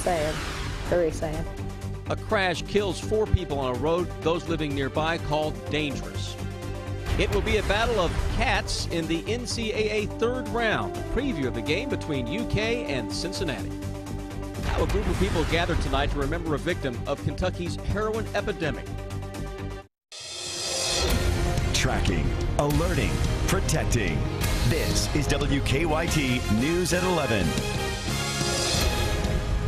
sad, very sad. A crash kills 4 people on a road those living nearby called dangerous. It will be a battle of cats in the NCAA third round, a preview of the game between UK and Cincinnati. Now a group of people gathered tonight to remember a victim of Kentucky's heroin epidemic. Tracking, alerting, protecting. This is WKYT News at 11.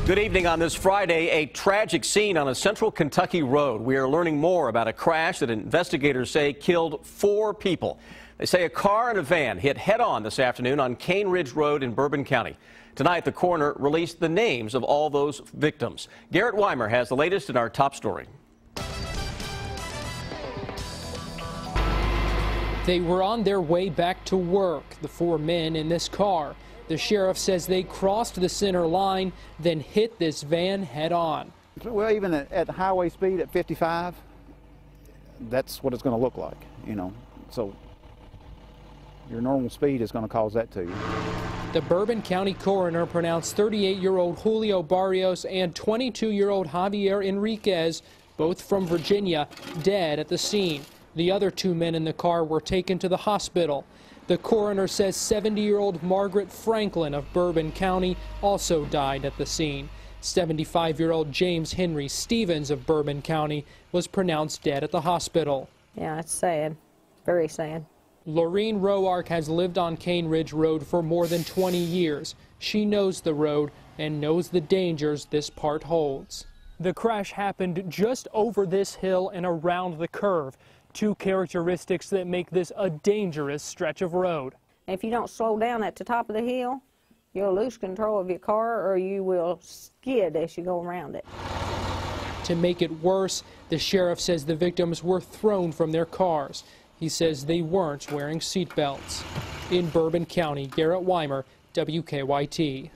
Good evening on this Friday. A tragic scene on a central Kentucky road. We are learning more about a crash that investigators say killed 4 people. They say a car and a van hit head-on this afternoon on Cane Ridge Road in Bourbon County. Tonight, the coroner released the names of all those victims. Garrett Weimer has the latest in our top story. They were on their way back to work, the 4 men in this car. The sheriff says they crossed the center line, then hit this van head on. Well, even at highway speed at 55, that's what it's going to look like, you know. So your normal speed is going to cause that to you. The Bourbon County coroner pronounced 38-year-old Julio Barrios and 22-year-old Javier Enriquez, both from Virginia, dead at the scene. The other 2 men in the car were taken to the hospital. The coroner says 70-year-old Margaret Franklin of Bourbon County also died at the scene. 75-year-old James Henry Stevens of Bourbon County was pronounced dead at the hospital. Yeah, it's sad, very sad. Laureen Roark has lived on Cane Ridge Road for more than 20 years. She knows the road and knows the dangers this part holds. The crash happened just over this hill and around the curve. 2 characteristics that make this a dangerous stretch of road. If you don't slow down at the top of the hill, you'll lose control of your car or you will skid as you go around it. To make it worse, the sheriff says the victims were thrown from their cars. He says they weren't wearing seat belts. In Bourbon County, Garrett Weimer, WKYT.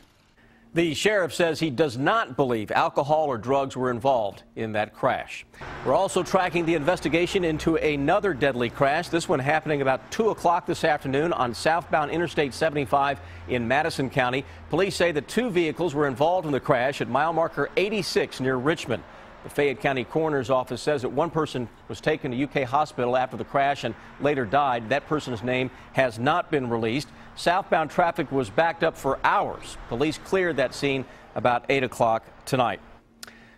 The sheriff says he does not believe alcohol or drugs were involved in that crash. We're also tracking the investigation into another deadly crash, this one happening about 2 o'clock this afternoon on southbound Interstate 75 in Madison County. Police say that 2 vehicles were involved in the crash at mile marker 86 near Richmond. The Fayette County Coroner's Office says that 1 person was taken to UK Hospital after the crash and later died. That person's name has not been released. Southbound traffic was backed up for hours. Police cleared that scene about 8 o'clock tonight.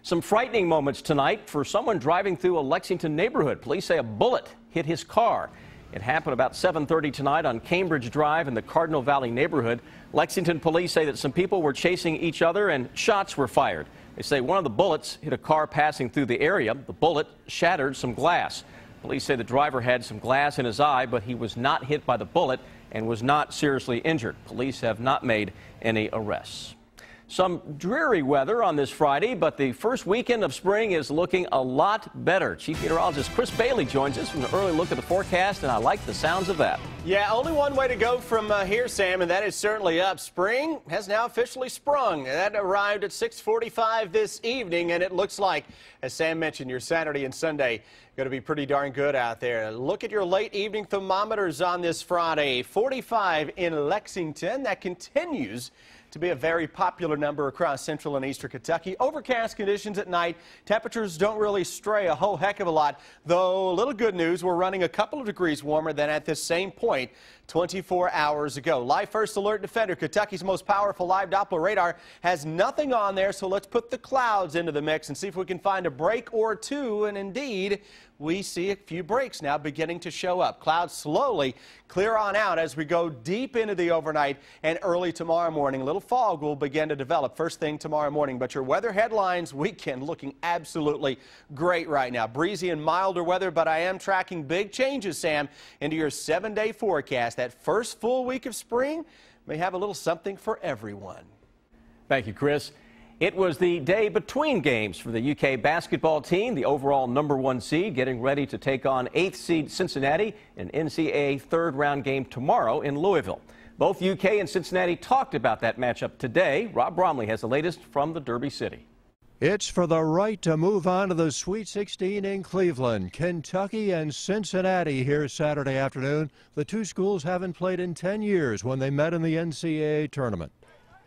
Some frightening moments tonight for someone driving through a Lexington neighborhood. Police say a bullet hit his car. It happened about 7:30 tonight on Cambridge Drive in the Cardinal Valley neighborhood. Lexington police say that some people were chasing each other and shots were fired. They say one of the bullets hit a car passing through the area. The bullet shattered some glass. Police say the driver had some glass in his eye, but he was not hit by the bullet and was not seriously injured. Police have not made any arrests. Some dreary weather on this Friday, but the first weekend of spring is looking a lot better. Chief Meteorologist Chris Bailey joins us from an early look at the forecast, and I like the sounds of that. Yeah, only one way to go from here, Sam, and that is certainly up. Spring has now officially sprung. That arrived at 6:45 this evening, and it looks like, as Sam mentioned, your Saturday and Sunday going to be pretty darn good out there. Look at your late evening thermometers on this Friday. 45 in Lexington. That continues to be a very popular number across central and eastern Kentucky. Overcast conditions at night. Temperatures don't really stray a whole heck of a lot, though a little good news, we're running a couple of degrees warmer than at this same point 24 hours ago. Live First Alert Defender, Kentucky's most powerful live Doppler radar, has nothing on there, so let's put the clouds into the mix and see if we can find a break or 2, and indeed, we see a few breaks now beginning to show up. Clouds slowly clear on out as we go deep into the overnight and early tomorrow morning. A little fog will begin to develop first thing tomorrow morning, but your weather headlines weekend looking absolutely great right now. Breezy and milder weather, but I am tracking big changes, Sam, into your 7-day forecast. That first full week of spring may have a little something for everyone. Thank you, Chris. It was the day between games for the UK basketball team, the overall #1 seed, getting ready to take on 8th seed Cincinnati in an NCAA third-round game tomorrow in Louisville. Both UK and Cincinnati talked about that matchup today. Rob Bromley has the latest from the Derby City. It's for the right to move on to the Sweet 16 in Cleveland. Kentucky and Cincinnati here Saturday afternoon. The 2 schools haven't played in 10 years when they met in the NCAA tournament.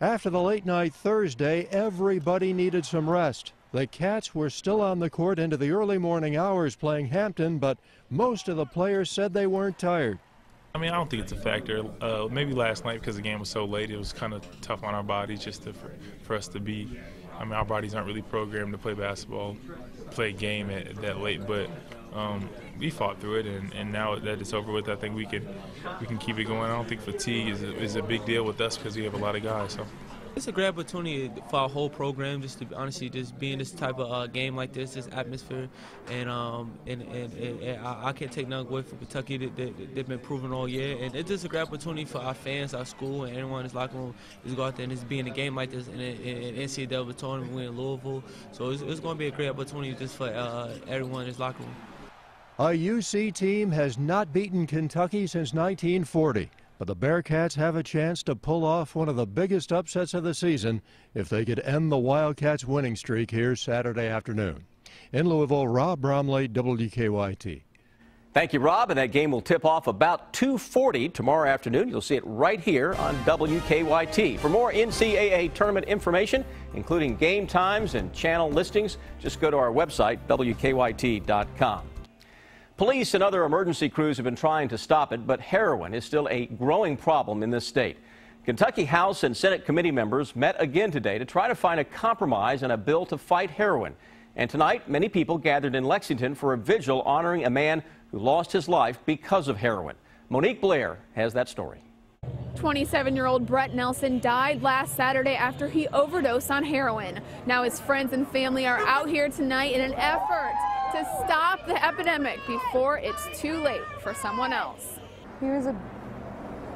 After the late night Thursday, everybody needed some rest. The Cats were still on the court into the early morning hours playing Hampton, but most of the players said they weren't tired. I mean, I don't think it's a factor. Maybe last night because the game was so late, it was kind of tough on our bodies just for us to be. I mean, our bodies aren't really programmed to play basketball, play a game that late, but we fought through it, and now that it's over with, I think we can keep it going. I don't think fatigue is a big deal with us because we have a lot of guys. So. It's a great opportunity for our whole program, just to honestly just be in this type of game like this atmosphere, and I can't take nothing away from Kentucky. They've been proven all year, and it's just a great opportunity for our fans, our school, and everyone in this locker room to go out there and just be in a game like this in an NCAA tournament. We're in Louisville, so it's going to be a great opportunity just for everyone in this locker room. A UC team has not beaten Kentucky since 1940. But the Bearcats have a chance to pull off one of the biggest upsets of the season if they could end the Wildcats' winning streak here Saturday afternoon. In Louisville, Rob Bromley, WKYT. Thank you, Rob. And that game will tip off about 2:40 tomorrow afternoon. You'll see it right here on WKYT. For more NCAA tournament information, including game times and channel listings, just go to our website, WKYT.com. Police and other emergency crews have been trying to stop it, but heroin is still a growing problem in this state. Kentucky House and Senate committee members met again today to try to find a compromise on a bill to fight heroin. And tonight, many people gathered in Lexington for a vigil honoring a man who lost his life because of heroin. Monique Blair has that story. 27-year-old Brett Nelson died last Saturday after he overdosed on heroin. Now his friends and family are out here tonight in an effort to stop the epidemic before it's too late for someone else. He was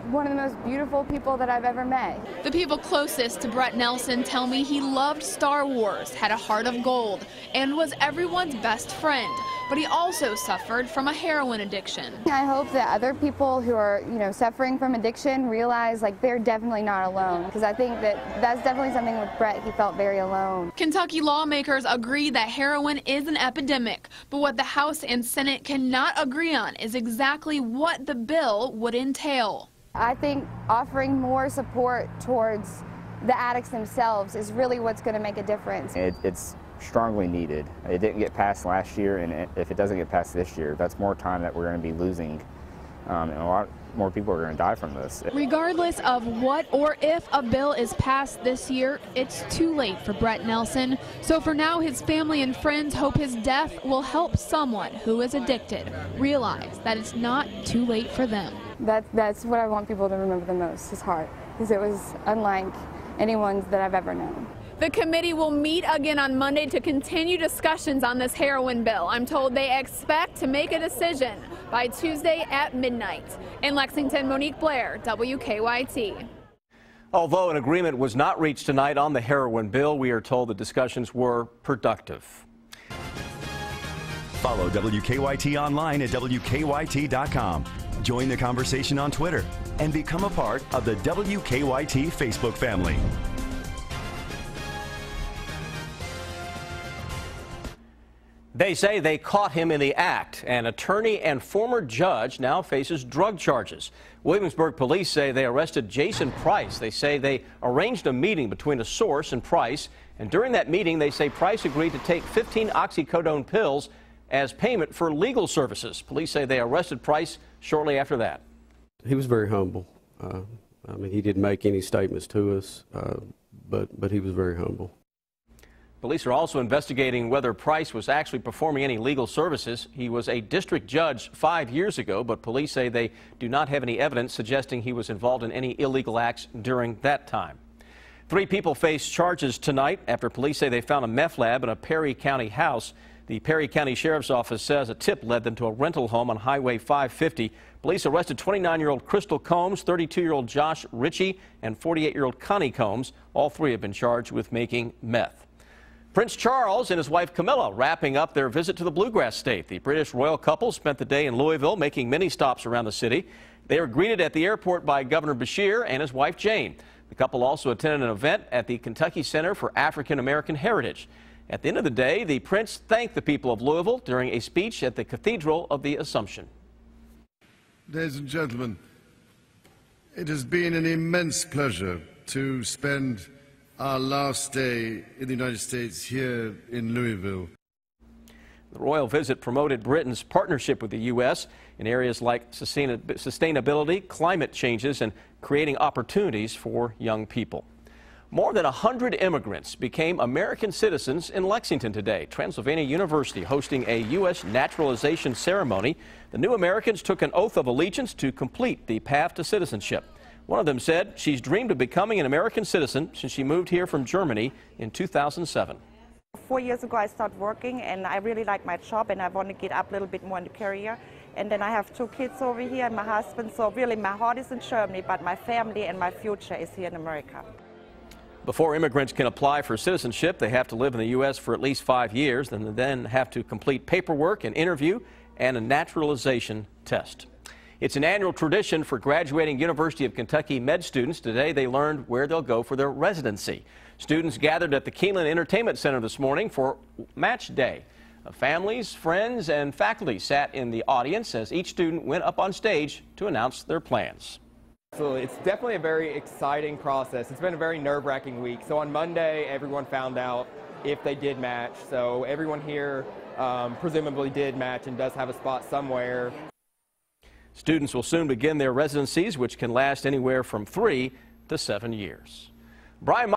one of the most beautiful people that I've ever met. The people closest to Brett Nelson tell me he loved Star Wars, had a heart of gold, and was everyone's best friend. But he also suffered from a heroin addiction. I hope that other people who are, suffering from addiction realize they're definitely not alone, because I think that's definitely something with Brett. He felt very alone. Kentucky lawmakers agree that heroin is an epidemic, but what the House and Senate cannot agree on is exactly what the bill would entail. I think offering more support towards the addicts themselves is really what's going to make a difference. It's strongly needed. It didn't get passed last year, and if it doesn't get passed this year, that's more time that we're going to be losing, and a lot more people are going to die from this. Regardless of what or if a bill is passed this year, it's too late for Brett Nelson. So for now, his family and friends hope his death will help someone who is addicted realize that it's not too late for them. That's what I want people to remember the most, his heart, because it was unlike anyone's that I've ever known. The committee will meet again on Monday to continue discussions on this heroin bill. I'm told they expect to make a decision by Tuesday at midnight. In Lexington, Monique Blair, WKYT. Although an agreement was not reached tonight on the heroin bill, we are told the discussions were productive. Follow WKYT online at WKYT.com. Join the conversation on Twitter and become a part of the WKYT Facebook family. They say they caught him in the act. An attorney and former judge now faces drug charges. Williamsburg police say they arrested Jason Price. They say they arranged a meeting between a source and Price, and during that meeting they say Price agreed to take 15 oxycodone pills as payment for legal services. Police say they arrested Price shortly after that. He was very humble. I mean, he didn't make any statements to us, but he was very humble. Police are also investigating whether Price was actually performing any legal services. He was a district judge 5 years ago, but police say they do not have any evidence suggesting he was involved in any illegal acts during that time. 3 people face charges tonight after police say they found a meth lab in a Perry County house. The Perry County Sheriff's Office says a tip led them to a rental home on Highway 550. Police arrested 29-year-old Crystal Combs, 32-year-old Josh Ritchie, and 48-year-old Connie Combs. All 3 have been charged with making meth. Prince Charles and his wife Camilla wrapping up their visit to the Bluegrass State. The British royal couple spent the day in Louisville, making many stops around the city. They were greeted at the airport by Governor Beshear and his wife Jane. The couple also attended an event at the Kentucky Center for African American Heritage. At the end of the day, the prince thanked the people of Louisville during a speech at the Cathedral of the Assumption. Ladies and gentlemen, it has been an immense pleasure to spend our last day in the United States here in Louisville. The royal visit promoted Britain's partnership with the U.S. in areas like sustainability, climate changes, and creating opportunities for young people. More than 100 immigrants became American citizens in Lexington today. Transylvania University hosting a U.S. naturalization ceremony. The new Americans took an oath of allegiance to complete the path to citizenship. One of them said she's dreamed of becoming an American citizen since she moved here from Germany in 2007. 4 years ago I started working and I really like my job and I want to get up a little bit more in the career. And then I have 2 kids over here and my husband, so really my heart is in Germany, but my family and my future is here in America. Before immigrants can apply for citizenship, they have to live in the U.S. for at least 5 years, and then have to complete paperwork, an interview, and a naturalization test. It's an annual tradition for graduating University of Kentucky med students. Today they learned where they'll go for their residency. Students gathered at the Keeneland Entertainment Center this morning for match day. Families, friends, and faculty sat in the audience as each student went up on stage to announce their plans. So it's definitely a very exciting process. It's been a very nerve-wracking week. So on Monday, everyone found out if they did match. So everyone here presumably did match and does have a spot somewhere. Students will soon begin their residencies, which can last anywhere from 3 to 7 years. Brian